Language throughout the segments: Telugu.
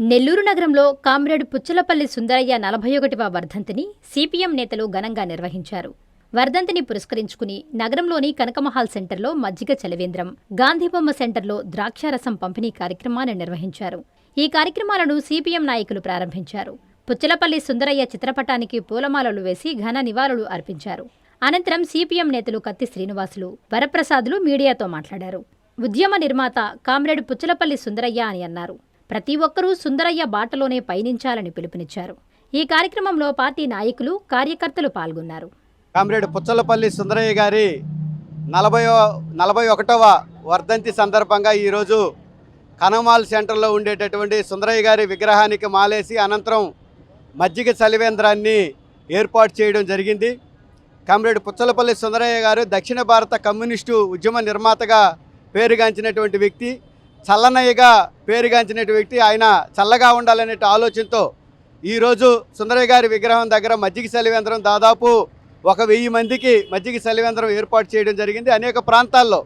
నెల్లూరు నగరంలో కామ్రేడ్ పుచ్చలపల్లి సుందరయ్య 41వ వర్ధంతిని సిపిఎం నేతలు ఘనంగా నిర్వహించారు. వర్ధంతిని పురస్కరించుకుని నగరంలోని కనకమహాల్ సెంటర్లో మజ్జిగ చలివేంద్రం, గాంధీబొమ్మ సెంటర్లో ద్రాక్షారసం పంపిణీ కార్యక్రమాన్ని నిర్వహించారు. ఈ కార్యక్రమాలను సిపిఎం నాయకులు ప్రారంభించారు. పుచ్చలపల్లి సుందరయ్య చిత్రపటానికి పూలమాలలు వేసి ఘన నివాళులు అర్పించారు. అనంతరం సిపిఎం నేతలు కత్తి శ్రీనివాసులు, వరప్రసాదులు మీడియాతో మాట్లాడారు. ఉద్యమ నిర్మాత కామ్రేడ్ పుచ్చలపల్లి సుందరయ్య అని అన్నారు. ప్రతి ఒక్కరూ సుందరయ్య బాటలోనే పయనించాలని పిలుపునిచ్చారు. ఈ కార్యక్రమంలో పార్టీ నాయకులు, కార్యకర్తలు పాల్గొన్నారు. కామ్రేడ్ పుచ్చలపల్లి సుందరయ్య గారి 41వ వర్ధంతి సందర్భంగా ఈరోజు కనకమహాల్ సెంటర్లో ఉండేటటువంటి సుందరయ్య గారి విగ్రహానికి మాలేసి అనంతరం మజ్జిగ చలివేంద్రాన్ని ఏర్పాటు చేయడం జరిగింది. కామ్రేడ్ పుచ్చలపల్లి సుందరయ్య గారు దక్షిణ భారత కమ్యూనిస్టు ఉద్యమ నిర్మాతగా పేరుగాంచినటువంటి వ్యక్తి, చల్లనయ్యగా పేరుగాంచినటువంటి వ్యక్తి. ఆయన చల్లగా ఉండాలనే ఆలోచనతో ఈరోజు సుందరయ్య గారి విగ్రహం దగ్గర మజ్జిగ చలివేంద్రం దాదాపు 1000 మందికి మజ్జిగ చలివేంద్రం ఏర్పాటు చేయడం జరిగింది. అనేక ప్రాంతాల్లో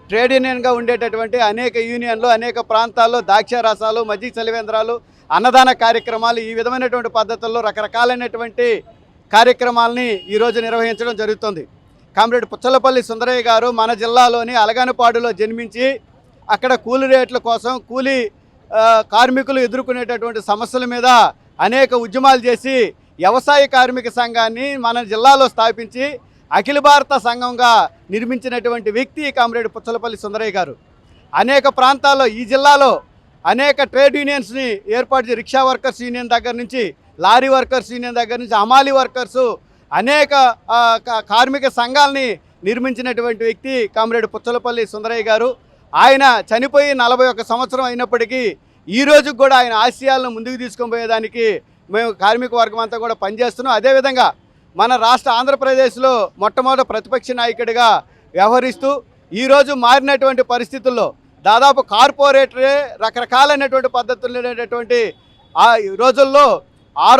ట్రేడ్ యూనియన్గా ఉండేటటువంటి అనేక యూనియన్లు, అనేక ప్రాంతాల్లో ద్రాక్షారసాలు, మజ్జిగ చలివేంద్రాలు, అన్నదాన కార్యక్రమాలు, ఈ విధమైనటువంటి పద్ధతుల్లో రకరకాలైనటువంటి కార్యక్రమాలని ఈరోజు నిర్వహించడం జరుగుతుంది. కామ్రేడ్ పుచ్చలపల్లి సుందరయ్య గారు మన జిల్లాలోని అలగానపాడులో జన్మించి అక్కడ కూలీ రేట్ల కోసం, కూలీ కార్మికులు ఎదుర్కొనేటటువంటి సమస్యల మీద అనేక ఉద్యమాలు చేసి వ్యవసాయ కార్మిక సంఘాన్ని మన జిల్లాలో స్థాపించి అఖిల భారత సంఘంగా నిర్మించినటువంటి వ్యక్తి కామ్రేడ్ పుచ్చలపల్లి సుందరయ్య గారు. అనేక ప్రాంతాల్లో ఈ జిల్లాలో అనేక ట్రేడ్ యూనియన్స్ని ఏర్పాటు చేసి, రిక్షా వర్కర్స్ యూనియన్ దగ్గర నుంచి, లారీ వర్కర్స్ యూనియన్ దగ్గర నుంచి, హమాలీ వర్కర్సు, అనేక కార్మిక సంఘాలని నిర్మించినటువంటి వ్యక్తి కామ్రేడ్ పుచ్చలపల్లి సుందరయ్య గారు. ఆయన చనిపోయి 41 సంవత్సరం అయినప్పటికీ ఈరోజు కూడా ఆయన ఆశయాలను ముందుకు తీసుకొని పోయేదానికి మేము కార్మిక వర్గం అంతా కూడా పనిచేస్తున్నాం. అదేవిధంగా మన రాష్ట్ర ఆంధ్రప్రదేశ్లో మొట్టమొదటి ప్రతిపక్ష నాయకుడిగా వ్యవహరిస్తూ ఈరోజు మారినటువంటి పరిస్థితుల్లో దాదాపు కార్పొరేటరే రకరకాలైనటువంటి పద్ధతులు లేనటువంటి ఆ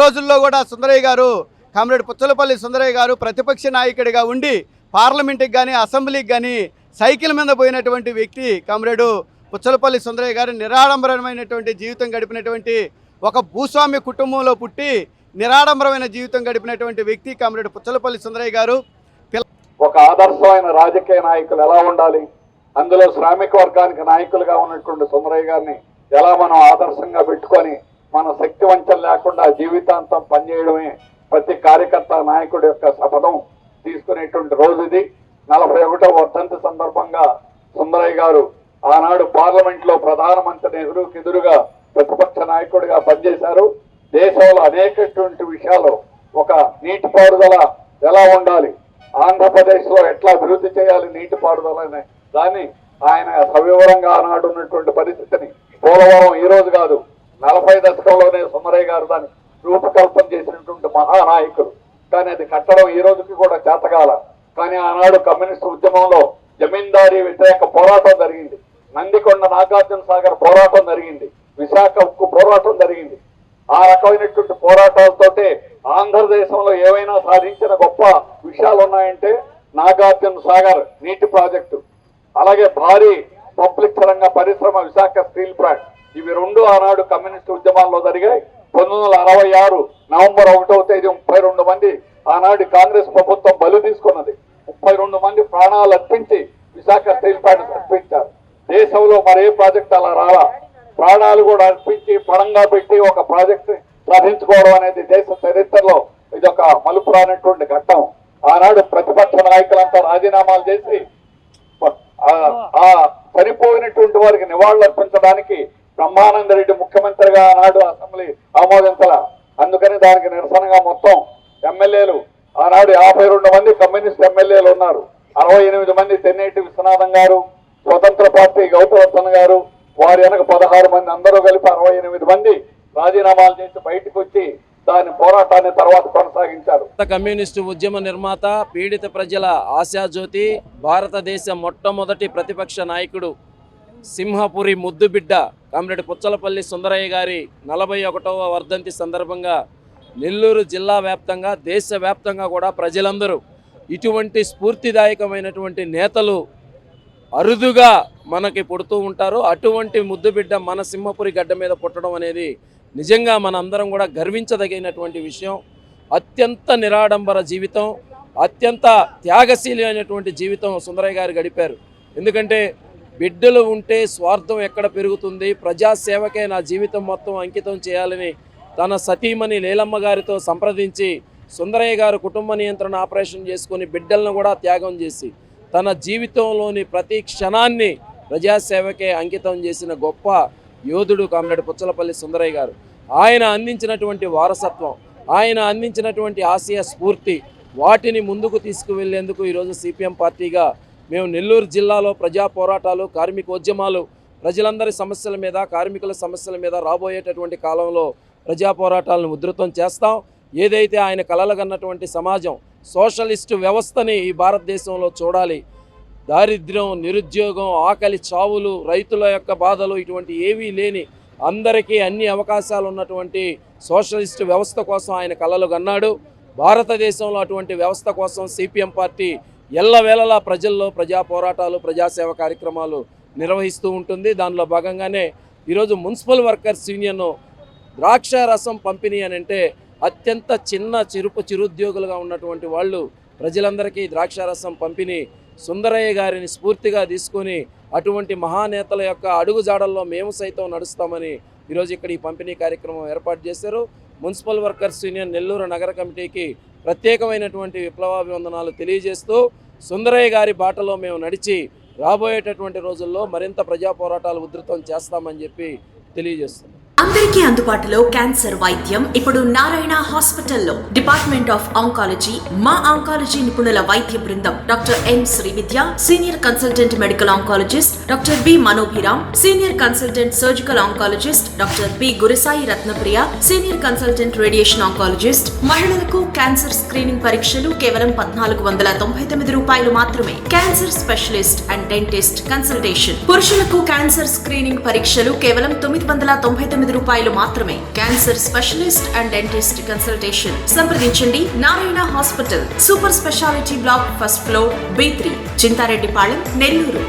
రోజుల్లో కూడా సుందరయ్య గారు, కామ్రేడ్ పుచ్చలపల్లి సుందరయ్య గారు ప్రతిపక్ష నాయకుడిగా ఉండి పార్లమెంటుకి కానీ, అసెంబ్లీకి కానీ సైకిల్ మీద పోయినటువంటి వ్యక్తి కామ్రేడు పుచ్చలపల్లి సుందరయ్య గారు. నిరాడంబరమైనటువంటి జీవితం గడిపినటువంటి, ఒక భూస్వామ్య కుటుంబంలో పుట్టి నిరాడంబరమైన జీవితం గడిపినటువంటి వ్యక్తి కామ్రేడ్ పుచ్చలపల్లి సుందరయ్య గారు. ఒక ఆదర్శమైన రాజకీయ నాయకులు ఎలా ఉండాలి, అందులో శ్రామిక వర్గానికి నాయకులుగా ఉన్నటువంటి సుందరయ్య గారిని ఎలా మనం ఆదర్శంగా పెట్టుకొని మన శక్తి వంచన లేకుండా జీవితాంతం పనిచేయడమే ప్రతి కార్యకర్త నాయకుడి యొక్క శపథం తీసుకునేటువంటి రోజు ఇది. 41వ వర్ధంతి సందర్భంగా సుందరయ్య గారు ఆనాడు పార్లమెంట్లో ప్రధానమంత్రి నెహ్రూకి ఎదురుగా ప్రతిపక్ష నాయకుడిగా పనిచేశారు. దేశంలో అనేకటువంటి విషయాలు, ఒక నీటిపారుదల ఎలా ఉండాలి, ఆంధ్రప్రదేశ్లో ఎట్లా అభివృద్ధి చేయాలి నీటిపారుదల అనే దాన్ని ఆయన సవివరంగా ఆనాడు ఉన్నటువంటి పరిస్థితిని, పోలవరం ఈ రోజు కాదు 40 దశకంలోనే సుందరయ్య గారు దాన్ని రూపకల్పన చేసినటువంటి మహానాయకులు. కానీ అది కట్టడం ఈ రోజుకి కూడా చేతగాల. కానీ ఆనాడు కమ్యూనిస్టు ఉద్యమంలో జమీందారీ వ్యతిరేక పోరాటం జరిగింది, నందికొండ నాగార్జున సాగర్ పోరాటం జరిగింది, విశాఖ ఉక్కు పోరాటం జరిగింది. ఆ రకమైనటువంటి పోరాటాలతోటే ఆంధ్రదేశంలో ఏవైనా సాధించిన గొప్ప విషయాలు ఉన్నాయంటే నాగార్జున సాగర్ నీటి ప్రాజెక్టు, అలాగే భారీ పబ్లిక్ రంగ పరిశ్రమ విశాఖ స్టీల్ ప్లాంట్, ఇవి రెండు ఆనాడు కమ్యూనిస్టు ఉద్యమాల్లో జరిగాయి. 1966 నవంబర్ 1వ తేదీ 32 మంది ఆనాడు కాంగ్రెస్ ప్రభుత్వం బలి తీసుకున్నది. 32 మంది ప్రాణాలు అర్పించి విశాఖ స్టీల్ ప్లాంట్ అర్పించారు. దేశంలో మరే ప్రాజెక్ట్ అలా రాలా. ప్రాణాలు కూడా అర్పించి పణంగా పెట్టి ఒక ప్రాజెక్ట్ సాధించుకోవడం అనేది దేశ చరిత్రలో ఇదొక మలుపు రానటువంటి ఘట్టం. ఆనాడు ప్రతిపక్ష నాయకులంతా రాజీనామాలు చేసి ఆ చనిపోయినటువంటి వారికి నివాళులు అర్పించడానికి బ్రహ్మానంద రెడ్డి ముఖ్యమంత్రిగా ఆనాడు అసెంబ్లీ ఆమోదించాల. అందుకని దానికి నిరసనగా మొత్తం ఎమ్మెల్యేలు ఆనాడు 52 మంది కమ్యూనిస్ట్ ఎమ్మెల్యేలు ఉన్నారు. 68 మంది తెన్నేటి విశ్వనాథం గారు, స్వతంత్ర పార్టీ గౌతవర్ధన్ గారు, వారి వెనక 16 మంది, అందరూ కలిపి 68 మంది రాజీనామాలు చేసి బయటకు వచ్చి దాని పోరాటాన్ని తర్వాత కొనసాగించారు. కమ్యూనిస్టు ఉద్యమ నిర్మాత, పీడిత ప్రజల ఆశాజ్యోతి, భారతదేశ మొట్టమొదటి ప్రతిపక్ష నాయకుడు, సింహపురి ముద్దుబిడ్డ కామ్రేడ్ పుచ్చలపల్లి సుందరయ్య గారి 41వ వర్ధంతి సందర్భంగా నెల్లూరు జిల్లా వ్యాప్తంగా, దేశవ్యాప్తంగా కూడా ప్రజలందరూ ఇటువంటి స్ఫూర్తిదాయకమైనటువంటి నేతలు అరుదుగా మనకి పుడుతూ ఉంటారు. అటువంటి ముద్దుబిడ్డ మన సింహపురి గడ్డ మీద పుట్టడం అనేది నిజంగా మనందరం కూడా గర్వించదగినటువంటి విషయం. అత్యంత నిరాడంబర జీవితం, అత్యంత త్యాగశీలి అయినటువంటి జీవితం సుందరయ్య గారు గడిపారు. ఎందుకంటే బిడ్డలు ఉంటే స్వార్థం ఎక్కడ పెరుగుతుంది, ప్రజాసేవకే నా జీవితం మొత్తం అంకితం చేయాలని తన సతీమణి లీలమ్మ గారితో సంప్రదించి సుందరయ్య గారు కుటుంబ నియంత్రణ ఆపరేషన్ చేసుకొని బిడ్డలను కూడా త్యాగం చేసి తన జీవితంలోని ప్రతి క్షణాన్ని ప్రజాసేవకే అంకితం చేసిన గొప్ప యోధుడు కామ్రేడ్ పుచ్చలపల్లి సుందరయ్య గారు. ఆయన అందించినటువంటి వారసత్వం, ఆయన అందించినటువంటి ఆశయ స్ఫూర్తి, వాటిని ముందుకు తీసుకువెళ్లేందుకు ఈరోజు సిపిఎం పార్టీగా మేము నెల్లూరు జిల్లాలో ప్రజా పోరాటాలు, కార్మికోద్యమాలు, ప్రజలందరి సమస్యల మీద, కార్మికుల సమస్యల మీద రాబోయేటటువంటి కాలంలో ప్రజా పోరాటాలను ఉధృతం చేస్తాం. ఏదైతే ఆయన కలలుగన్నటువంటి సమాజం, సోషలిస్టు వ్యవస్థని ఈ భారతదేశంలో చూడాలి. దారిద్ర్యం, నిరుద్యోగం, ఆకలి చావులు, రైతుల యొక్క బాధలు ఇటువంటి ఏవీ లేని అందరికీ అన్ని అవకాశాలు ఉన్నటువంటి సోషలిస్టు వ్యవస్థ కోసం ఆయన కలలు కన్నాడు. భారతదేశంలో అటువంటి వ్యవస్థ కోసం సిపిఎం పార్టీ ఎల్లవేళలా ప్రజల్లో ప్రజా పోరాటాలు, ప్రజాసేవ కార్యక్రమాలు నిర్వహిస్తూ ఉంటుంది. దానిలో భాగంగానే ఈరోజు మున్సిపల్ వర్కర్స్ యూనియన్ ద్రాక్ష రసం పంపిణీ అని అంటే అత్యంత చిరుద్యోగులుగా ఉన్నటువంటి వాళ్ళు ప్రజలందరికీ ద్రాక్షారసం పంపిణీ సుందరయ్య గారిని స్ఫూర్తిగా తీసుకొని అటువంటి మహానేతల యొక్క అడుగుజాడల్లో మేము సైతం నడుస్తామని ఈరోజు ఇక్కడ ఈ పంపిణీ కార్యక్రమం ఏర్పాటు చేశారు. మున్సిపల్ వర్కర్స్ యూనియన్ నెల్లూరు నగర కమిటీకి ప్రత్యేకమైనటువంటి విప్లవాభివందనాలు తెలియజేస్తూ సుందరయ్య గారి బాటలో మేము నడిచి రాబోయేటటువంటి రోజుల్లో మరింత ప్రజా పోరాటాలు ఉధృతం చేస్తామని చెప్పి తెలియజేస్తున్నాం. అందరికీ అందుబాటులో క్యాన్సర్ వైద్యం ఇప్పుడు నారాయణ హాస్పిటల్లో. డిపార్ట్మెంట్ ఆఫ్ ఆంకాలజీ, మా ఆంకాలజీ నిపుణుల వైద్య బృందం doctor M Srividya, senior consultant medical oncologist doctor B Manobhiram, senior consultant surgical oncologist doctor B Gurisai Ratnapriya, senior consultant radiation oncologist. మహిళలకు క్యాన్సర్ స్క్రీనింగ్ పరీక్షలు కేవలం 1499 రూపాయలు మాత్రమే. Cancer specialist and dentist consultation. పురుషులకు క్యాన్సర్ స్క్రీనింగ్ పరీక్షలు కేవలం 999 రూపాయలు మాత్రమే. Cancer specialist and dentist consultation సంప్రదించండి. Narayana hospital, super speciality block, first floor, B3, Chintareddypalem, Nellore.